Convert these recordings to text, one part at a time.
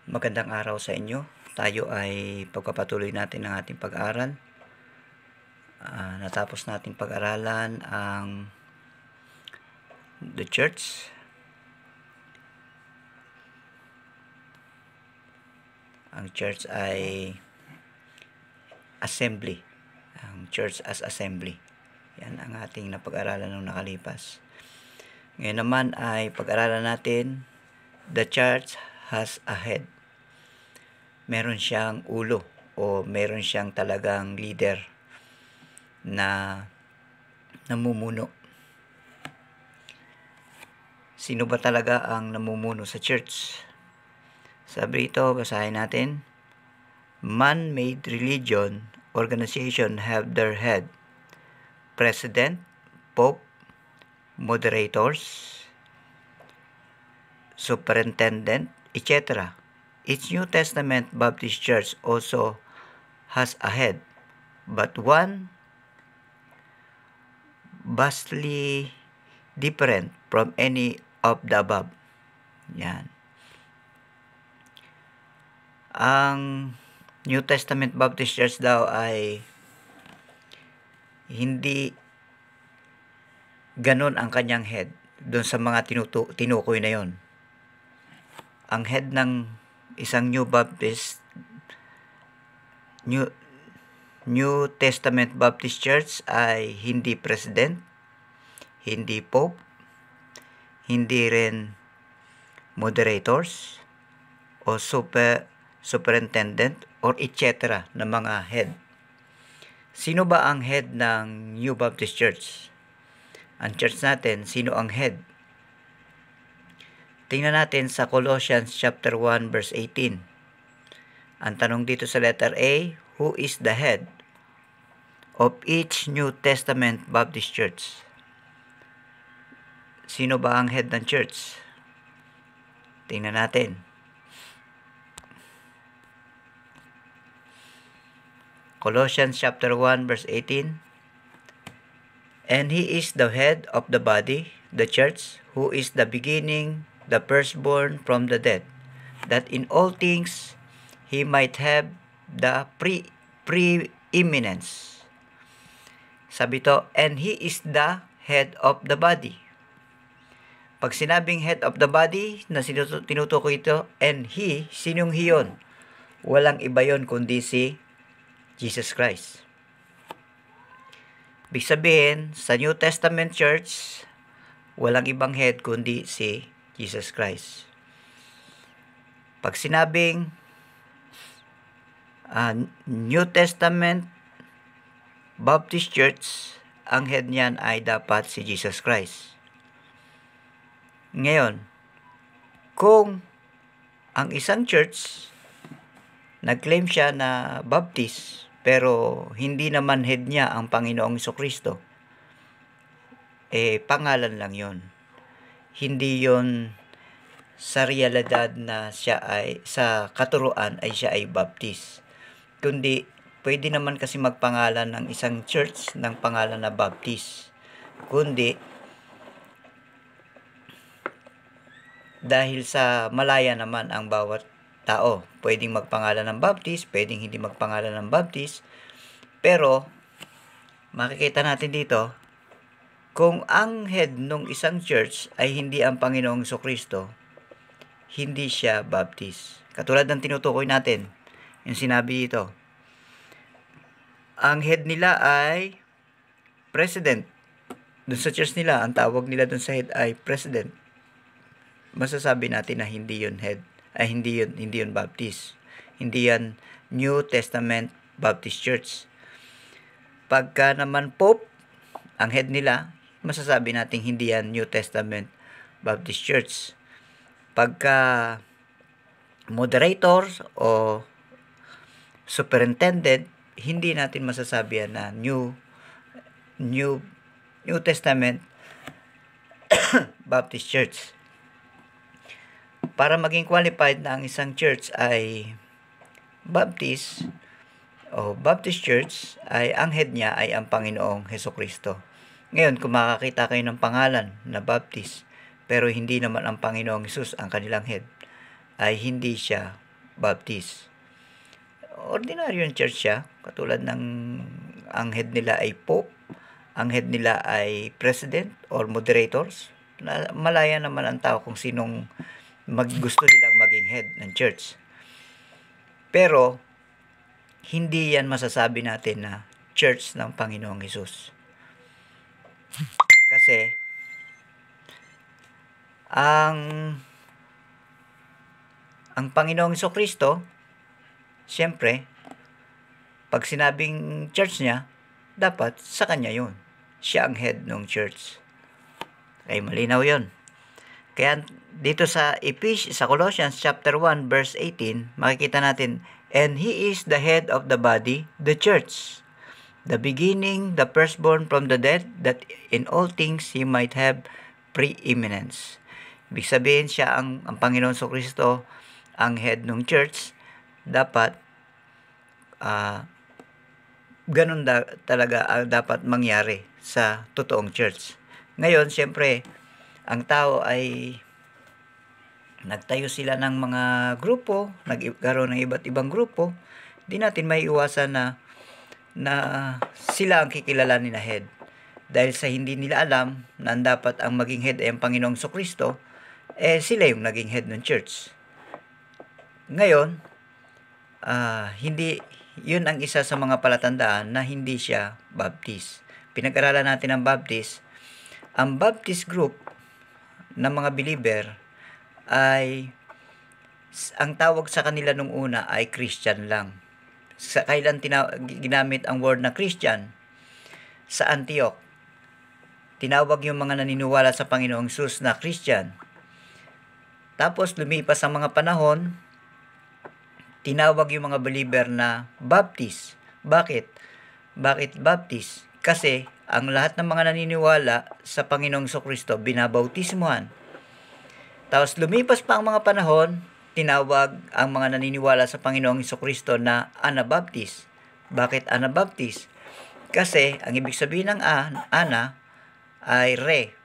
Magandang araw sa inyo. Tayo ay pagpapatuloy natin ang ating pag-aaral. Natapos natin pag-aralan ang the church. Ang church ay assembly. Ang church as assembly. Yan ang ating napag-aralan nung nakalipas. Ngayon naman ay pag-aralan natin the church has a head. Meron siyang ulo o meron siyang talagang leader na namumuno. Sino ba talaga ang namumuno sa church? Sabi ito, basahin natin. Man-made religion organization have their head, president, pope, moderators, superintendent, etc. Each New Testament Baptist church also has a head, but one vastly different from any of the above. Yan. Ang New Testament Baptist Church daw ay hindi ganun ang kanyang head doon sa mga tinukoy na yon. Ang head ng isang New Testament Baptist Church ay hindi president, hindi pope, hindi rin moderators o superintendent or etc. na mga head. Sino ba ang head ng New Baptist Church? Ang church natin, sino ang head? Tingnan natin sa Colossians chapter 1 verse 18. Ang tanong dito sa letter A, who is the head of each New Testament Baptist Church? Sino ba ang head ng church? Tingnan natin. Colossians chapter 1 verse 18. And he is the head of the body, the church, who is the beginning, the firstborn from the dead, that in all things he might have the preeminence. Sabi to, and he is the head of the body. Pag sinabing head of the body, na tinutukoy ito, and he, sinong he yun? Walang iba yun kundi si Jesus Christ. Ibig sabihin, sa New Testament Church, walang ibang head kundi si Jesus Christ. Pag sinabing New Testament Baptist Church, ang head niyan ay dapat si Jesus Christ. Ngayon, kung ang isang church nag-claim siya na Baptist, pero hindi naman head niya ang Panginoong Jesucristo, pangalan lang yon. Hindi yon sa realidad na siya ay, sa katuruan ay siya ay Baptist. Kundi, pwede naman kasi magpangalan ng isang church ng pangalan na Baptist. Kundi, dahil sa malaya naman ang bawat tao, pwedeng magpangalan ng Baptist, pwedeng hindi magpangalan ng Baptist, pero makikita natin dito, kung ang head ng isang church ay hindi ang Panginoong Jesucristo, hindi siya Baptist. Katulad ng tinutukoy natin, yung sinabi dito, ang head nila ay president. Doon sa church nila, ang tawag nila doon sa head ay president. Masasabi natin na hindi yun head. Ay hindi yun Baptist. Hindi yan New Testament Baptist Church. Pagka naman Pope, ang head nila, masasabi natin hindi yan New Testament Baptist Church. Pagka moderators o superintendent, hindi natin masasabi yan na New Testament Baptist Church. Para maging qualified na ang isang church ay Baptist o Baptist Church, ay ang head niya ay ang Panginoong Jesucristo. Ngayon, kung makakita kayo ng pangalan na Baptist, pero hindi naman ang Panginoong Jesus ang kanilang head, ay hindi siya Baptist. Ordinaryo yung church siya, katulad ng ang head nila ay Pope, ang head nila ay President or Moderators. Malaya naman ang tao kung sinong gusto nilang maging head ng church. Pero, hindi yan masasabi natin na church ng Panginoong Hesus. Kasi, ang Panginoong Hesukristo, siyempre, pag sinabing church niya, dapat sa kanya yun. Siya ang head ng church. Ay malinaw yun. Kaya dito sa Colossians chapter 1 verse 18, makikita natin, and He is the head of the body, the church, the beginning, the firstborn from the dead, that in all things He might have preeminence. Ibig sabihin siya ang Panginoon Kristo, ang head ng church. Dapat ganun talaga dapat mangyari sa totoong church. Ngayon, siyempre, ang tao ay nagtayo sila ng mga grupo, nagkaroon ng iba't ibang grupo. Di natin may iwasan na sila ang kikilalanin na head. Dahil sa hindi nila alam na dapat ang maging head ay ang Panginoong Kristo, sila yung naging head ng church. Ngayon, hindi yun ang isa sa mga palatandaan na hindi siya Baptist. Pinag-aralan natin ang Baptist. Ang Baptist group ng mga believer ay ang tawag sa kanila nung una ay Christian lang. Kailan ginamit ang word na Christian? Sa Antioch. Tinawag yung mga naniniwala sa Panginoong Hesus na Christian. Tapos lumipas ang mga panahon, tinawag yung mga believer na Baptist. Bakit? Bakit Baptist? Kasi ang lahat ng mga naniniwala sa Panginoong Kristo binabautismuhan. Tapos lumipas pa ang mga panahon, tinawag ang mga naniniwala sa Panginoong Kristo na Anabaptist. Bakit Anabaptist? Kasi ang ibig sabihin ng Ana ay re.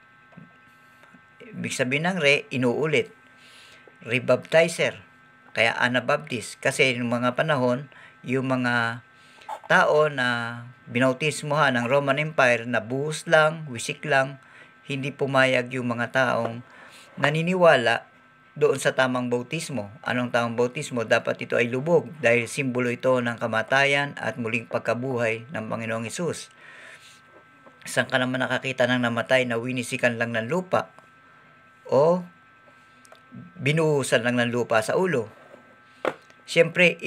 Ibig sabihin ng re, inuulit. Rebaptizer. Kaya Anabaptist. Kasi yung mga panahon, yung mga tao na binautismuhan ng Roman Empire na buhos lang, wisik lang, hindi pumayag yung mga taong naniniwala doon sa tamang bautismo. Anong tamang bautismo? Dapat ito ay lubog dahil simbolo ito ng kamatayan at muling pagkabuhay ng Panginoong Hesus. Saan ka naman nakakita ng namatay na winisikan lang ng lupa o binuhusan lang ng lupa sa ulo? Siyempre,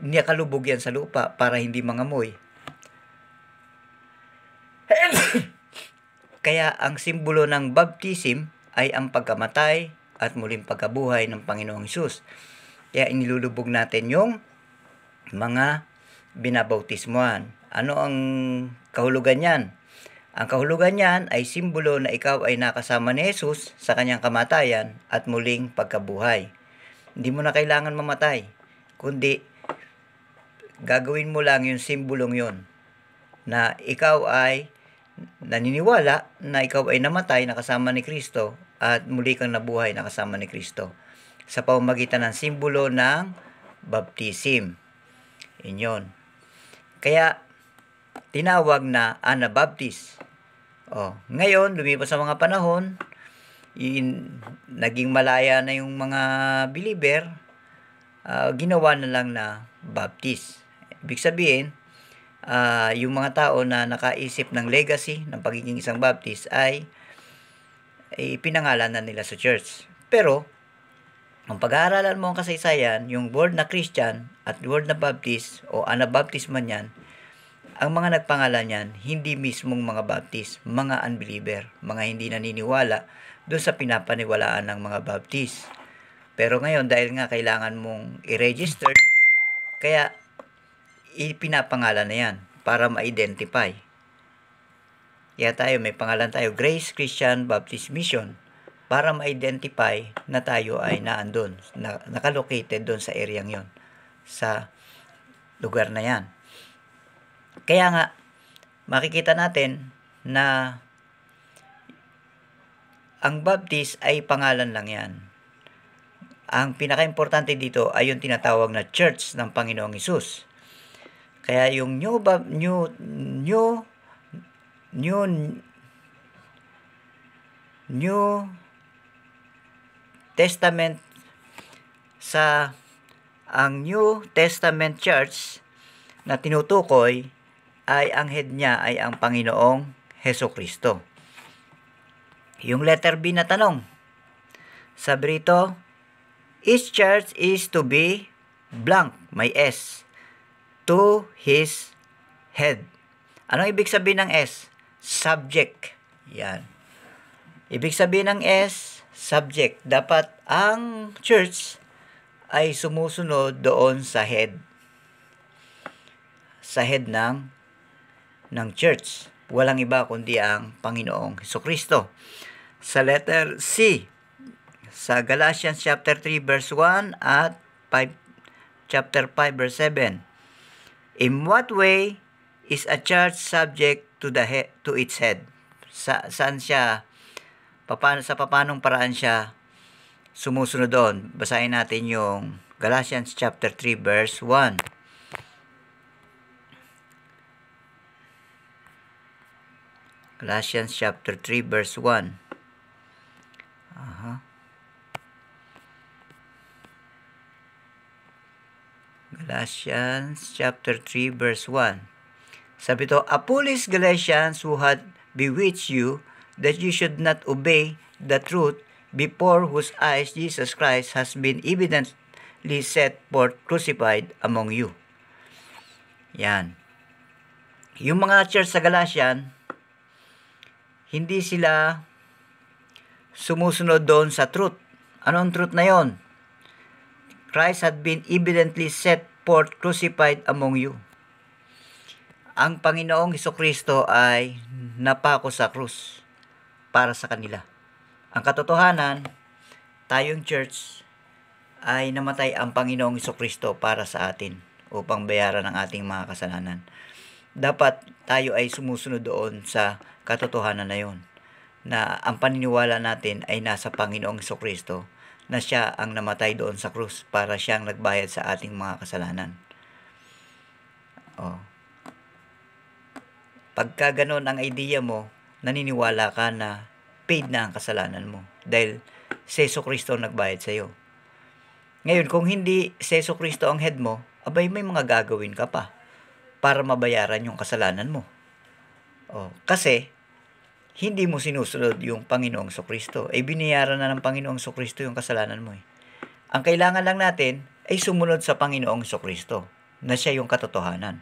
niyakalubog yan sa lupa para hindi mangamoy. Kaya ang simbolo ng baptism ay ang pagkamatay at muling pagkabuhay ng Panginoong Hesus. Kaya inilulubog natin yung mga binabautismuhan. Ano ang kahulugan yan? Ang kahulugan niyan ay simbolo na ikaw ay nakasama ni Hesus sa kanyang kamatayan at muling pagkabuhay. Hindi mo na kailangan mamatay, kundi gagawin mo lang yung simbolong yon na ikaw ay naniniwala na ikaw ay namatay nakasama ni Kristo at muli kang nabuhay nakasama ni Kristo sa pamamagitan ng simbolo ng baptism. Inyon. Kaya tinawag na Anabaptist. Ngayon, lumipas sa mga panahon, naging malaya na yung mga believer, ginawa na lang na Baptist. Ibig sabihin, yung mga tao na nakaisip ng legacy ng pagiging isang Baptist ay pinangalanan nila sa church. Pero, ang pag-aaralan mo ang kasaysayan, yung word na Christian at word na Baptist o Anabaptist man yan, ang mga nagpangalan yan, hindi mismong mga Baptist, mga unbeliever, mga hindi naniniwala doon sa pinapaniwalaan ng mga Baptist. Pero ngayon, dahil nga kailangan mong i-register, kaya ipinapangalan na yan para ma-identify. Kaya tayo, may pangalan tayo, Grace Christian Baptist Mission, para ma-identify na tayo ay naandun, nakalocated doon sa area yon, sa lugar na yan. Kaya nga, makikita natin na ang Baptist ay pangalan lang yan. ang pinaka-importante dito ay yung tinatawag na Church ng Panginoong Hesus. Kaya yung New Testament ang New Testament Church na tinutukoy ay ang head niya ay ang Panginoong Hesukristo. Yung letter B na tanong, sabi rito, each church is to be blank, may S, to his head. Anong ibig sabihin ng S? Subject. Yan. Ibig sabihin ng S, subject. Dapat ang church ay sumusunod doon sa head. Sa head ng church. Walang iba kundi ang Panginoong Hesukristo. Sa letter C, sa Galatians chapter 3 verse 1 at chapter 5 verse 7. In what way is a church subject to its head? Saan siya sa papanong paraan siya sumusunod doon? Basahin natin yung Galatians chapter 3 verse 1. Galatians chapter 3 verse 1. Galatians chapter 3 verse 1. Sabi to, a foolish Galatians who had bewitched you that you should not obey the truth, before whose eyes Jesus Christ has been evidently set forth crucified among you. Yan. Yung mga church sa Galatian, hindi sila sumusunod doon sa truth. Anong truth na yon? Christ had been evidently set forth crucified among you. Ang Panginoong Hesukristo ay napako sa krus para sa kanila. Ang katotohanan, tayong church ay namatay ang Panginoong Hesukristo para sa atin upang bayaran ang ating mga kasalanan. Dapat tayo ay sumusunod doon sa katotohanan na yon, na ang paniniwala natin ay nasa Panginoong Hesukristo, na siya ang namatay doon sa krus para siyang nagbayad sa ating mga kasalanan. Pagka ganon ang idea mo, naniniwala ka na paid na ang kasalanan mo dahil si Hesukristo ang nagbayad sa iyo. Ngayon, kung hindi si Hesukristo ang head mo, abay may mga gagawin ka pa para mabayaran yung kasalanan mo. Kasi hindi mo sinusunod yung Panginoong Hesukristo. Binayaran na ng Panginoong Hesukristo yung kasalanan mo. Ang kailangan lang natin ay sumunod sa Panginoong Hesukristo, na siya yung katotohanan.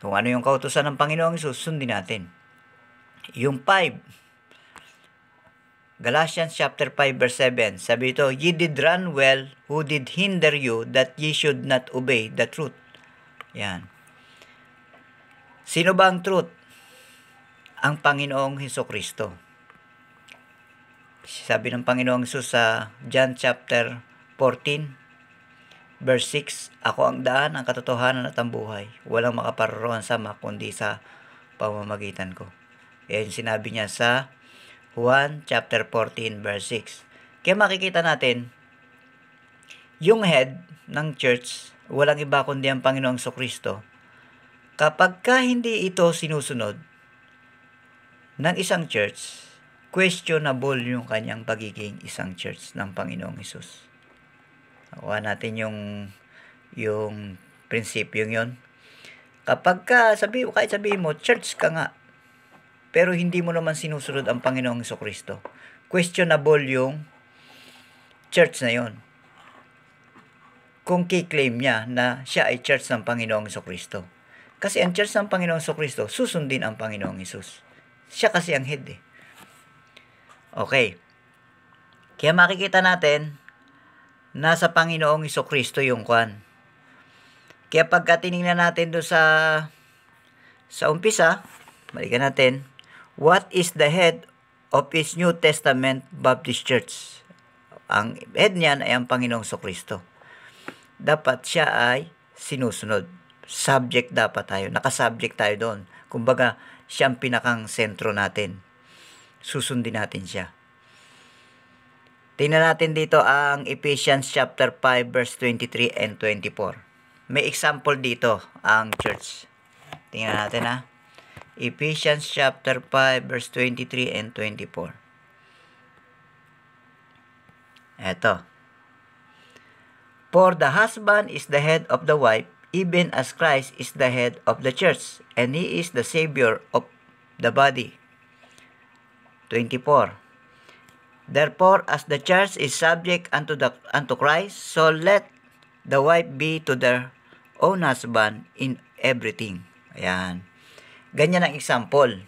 Kung ano yung kautusan ng Panginoong Hesus, sundin natin. Yung 5, Galatians chapter 5 verse 7, sabi ito, ye did run well, who did hinder you that ye should not obey the truth. Yan. Sino ba ang truth? Ang Panginoong Hesukristo. Sabi ng Panginoong Hesus sa John chapter 14 verse 6, ako ang daan, ang katotohanan at ang buhay. Walang makaparoroon sa ama kundi sa pamamagitan ko. Yan sinabi niya sa Juan chapter 14 verse 6. Kaya makikita natin yung head ng church, walang iba kundi ang Panginoong Hesukristo. Kapag hindi ito sinusunod ng isang church, questionable yung kanyang pagiging isang church ng Panginoong Hesus. Nakuha natin yung prinsipyong yon. Kapag kahit sabihin mo, church ka nga, pero hindi mo naman sinusunod ang Panginoong Hesukristo, questionable yung church na yon. Kung kiklaim niya na siya ay church ng Panginoong Hesukristo. Kasi ang church ng Panginoong Hesukristo, susundin ang Panginoong Hesus. Siya kasi ang head . Okay. Kaya makikita natin, nasa Panginoong Hesukristo yung kwan. Kaya pagka tinignan natin doon sa umpisa, balikan natin, what is the head of its New Testament Baptist Church? Ang head niyan ay ang Panginoong Hesukristo. Dapat siya ay sinusunod. Subject dapat tayo. Nakasubject tayo doon. Kumbaga, siya ang pinakang sentro natin. Susundin natin siya. Tingnan natin dito ang Ephesians chapter 5 verse 23 and 24. May example dito ang church. Tingnan natin ha. Ephesians chapter 5 verse 23 and 24. Eto. For the husband is the head of the wife, even as Christ is the head of the church, and he is the Savior of the body. 24. Therefore, as the church is subject unto Christ, so let the wife be to their own husband in everything. Ayan. Ganyan ang example.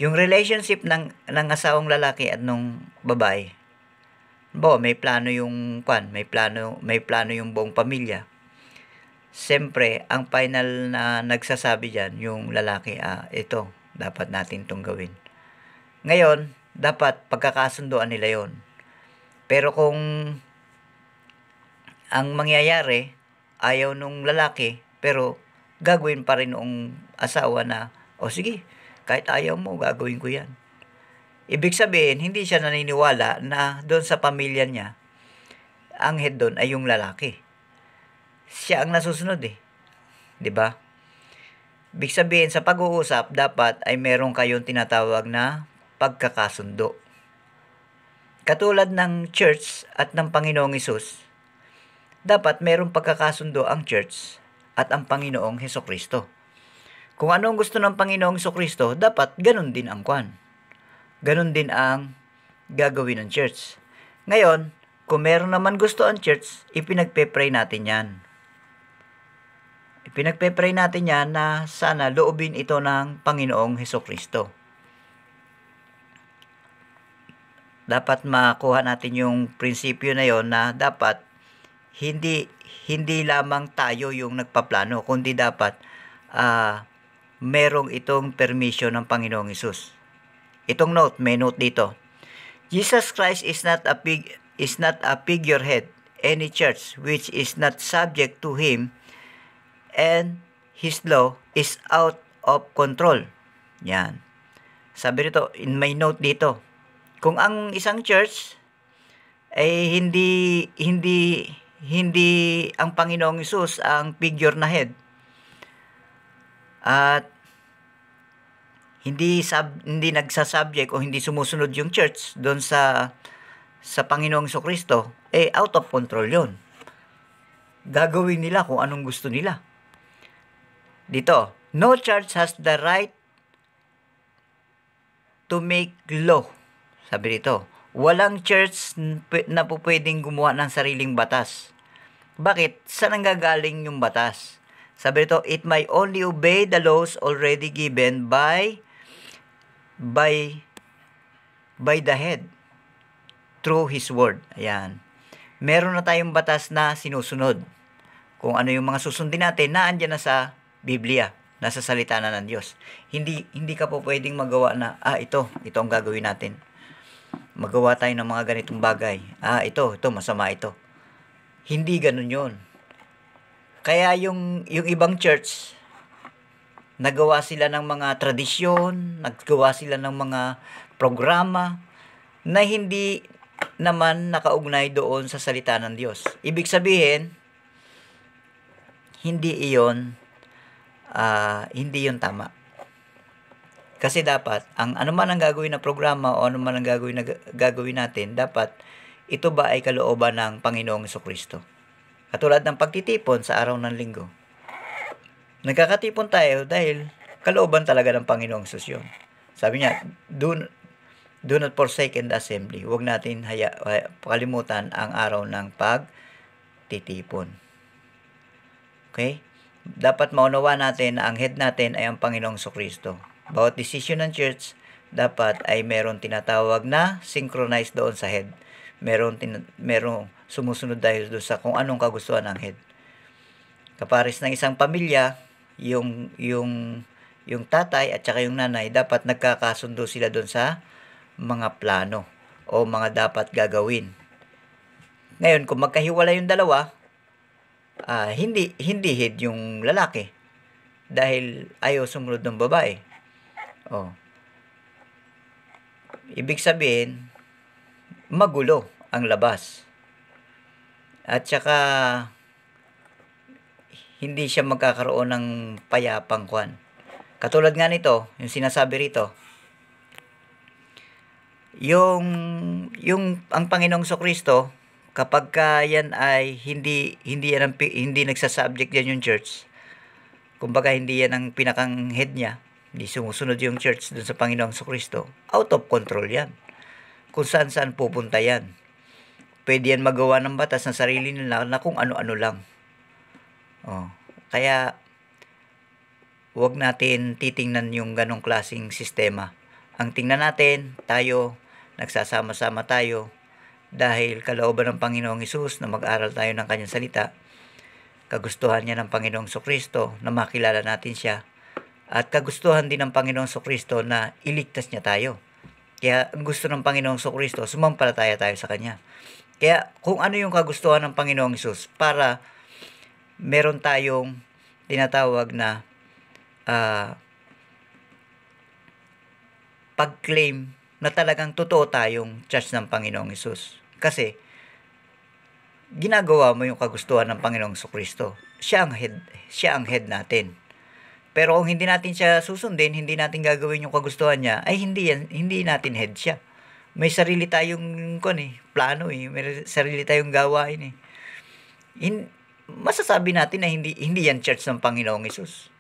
Yung relationship ng asawang lalaki at nung babae. May plano yung may plano yung buong pamilya. Siyempre, ang final na nagsasabi diyan yung lalaki, ito, dapat natin itong gawin. Ngayon, dapat pagkakasunduan nila yon. Pero kung ang mangyayari, ayaw nung lalaki, pero gagawin pa rin nung asawa na, sige, kahit ayaw mo, gagawin ko yan. Ibig sabihin, hindi siya naniniwala na doon sa pamilya niya, ang head doon ay yung lalaki. Siya ang nasusunod eh. 'Di ba? Ibig sabihin, sa pag-uusap, dapat ay meron kayong tinatawag na pagkakasundo. Katulad ng church at ng Panginoong Hesus, dapat merong pagkakasundo ang church at ang Panginoong Hesukristo. Kung ano ang gusto ng Panginoong Hesukristo, dapat ganun din ang ganun din ang gagawin ng church. Ngayon, kung meron naman gusto ang church, ipinagpe-pray natin yan. Ipinagpe-pray natin yan na sana loobin ito ng Panginoong Hesukristo. Dapat makuha natin yung prinsipyo na yon na dapat hindi lamang tayo yung nagpaplano, kundi dapat merong itong permission ng Panginoong Hesus. Itong note, may note dito. Jesus Christ is not a figurehead, any church which is not subject to him and his law is out of control. Yan. Sabi nito, in my note dito, kung ang isang church ay hindi ang Panginoong Hesus ang figure na head at hindi nagsasubject o hindi sumusunod yung church doon sa Panginoong Hesukristo, out of control yun. Gagawin nila kung anong gusto nila. Dito, no church has the right to make law. Sabi dito, walang church na pwedeng gumawa ng sariling batas. Bakit? Saan nanggagaling yung batas? Sabi dito, it may only obey the laws already given by the head through his word. Ayan. Meron na tayong batas na sinusunod. Kung ano yung mga susundin natin, naandyan na sa Biblia, nasa salita na ng Diyos. Hindi ka po pwedeng magawa na, ito ang gagawin natin. Magawa tayo ng mga ganitong bagay. Ito, masama ito. Hindi ganun yun. Kaya yung ibang church, nagawa sila ng mga tradisyon, nagawa sila ng mga programa na hindi naman nakaugnay doon sa salita ng Diyos. Ibig sabihin, hindi iyon tama. Kasi dapat, ano man ang gagawin na programa o ano man ang gagawin natin, dapat ito ba ay kalooban ng Panginoong Hesukristo. Katulad ng pagtitipon sa araw ng linggo. Nagkakatipon tayo dahil kalooban talaga ng Panginoong Hesus yun. Sabi niya, do not forsake the assembly. Huwag natin pakalimutan ang araw ng pagtitipon. Okay? Dapat maunawa natin na ang head natin ay ang Panginoong Hesukristo. Bawat decision ng church, dapat ay meron tinatawag na synchronized doon sa head. Merong sumusunod dahil doon sa kung anong kagustuhan ng head. Kapares ng isang pamilya, yung tatay at saka yung nanay, dapat nagkakasundo sila doon sa mga plano o mga dapat gagawin. Ngayon, kung magkahiwalay yung dalawa, hindi head yung lalaki dahil ayaw sumunod ng babae. Ibig sabihin, magulo ang labas. At saka hindi siya magkakaroon ng payapang kwan. Katulad nga nito, yung sinasabi rito, yung ang Panginoong Kristo, kapag ka yan ay hindi nagsasubject yan yung church, kumbaga hindi yan ang pinakang head niya, hindi sumusunod yung church dun sa Panginoong Kristo, out of control yan. Kung saan pupunta yan. Pwede yan magawa ng batas ng sarili nila na kung ano-ano lang. Kaya huwag natin titingnan yung ganong klaseng sistema. Ang tingnan natin, tayo, nagsasama-sama tayo dahil kalooban ng Panginoong Hesus na mag-aral tayo ng kanyang salita. Kagustuhan niya ng Panginoong Kristo na makilala natin siya. At kagustuhan din ng Panginoong Kristo na iligtas niya tayo. Kaya ang gusto ng Panginoong Kristo, sumampalataya tayo sa kanya. Kaya kung ano yung kagustuhan ng Panginoong Hesus para meron tayong tinatawag na pag-claim na talagang totoo tayong church ng Panginoong Hesus. Kasi ginagawa mo yung kagustuhan ng Panginoong Kristo. Siya ang head natin. Pero kung hindi natin siya susundin, hindi natin gagawin yung kagustuhan niya, ay hindi natin head siya. May sarili tayong plano may sarili tayong gawain masasabi natin na hindi yan church ng Panginoong Hesus.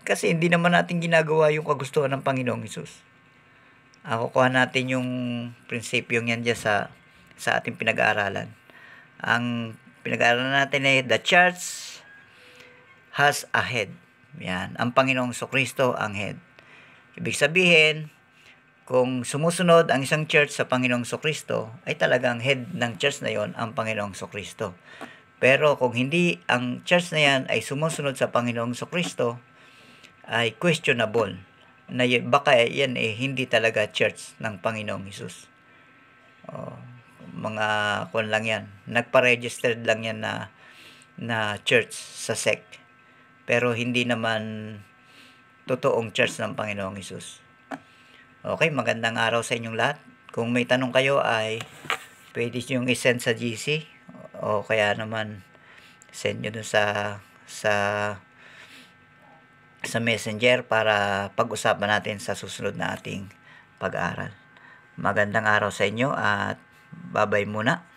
Kasi hindi naman natin ginagawa yung kagustuhan ng Panginoong Hesus. Kukuha natin yung prinsipyong yan dyan sa ating pinag-aaralan. Ang pinag-aaralan natin ay the church has a head. Yan, ang Panginoong Kristo ang head. Ibig sabihin, kung sumusunod ang isang church sa Panginoong Kristo, ay talagang head ng church na yon ang Panginoong Kristo. Pero kung hindi ang church na yan ay sumusunod sa Panginoong Kristo, ay questionable na baka yan hindi talaga church ng Panginoong Hesus. Mga kung lang yan, nagpa-registered lang yan na church sa sect. Pero hindi naman totoong church ng Panginoong Hesus. Okay, magandang araw sa inyong lahat. Kung may tanong kayo ay pwede nyo i-send sa GC o kaya naman send nyo dun sa Messenger para pag-usapan natin sa susunod na ating pag-aaral. Magandang araw sa inyo at bye-bye muna.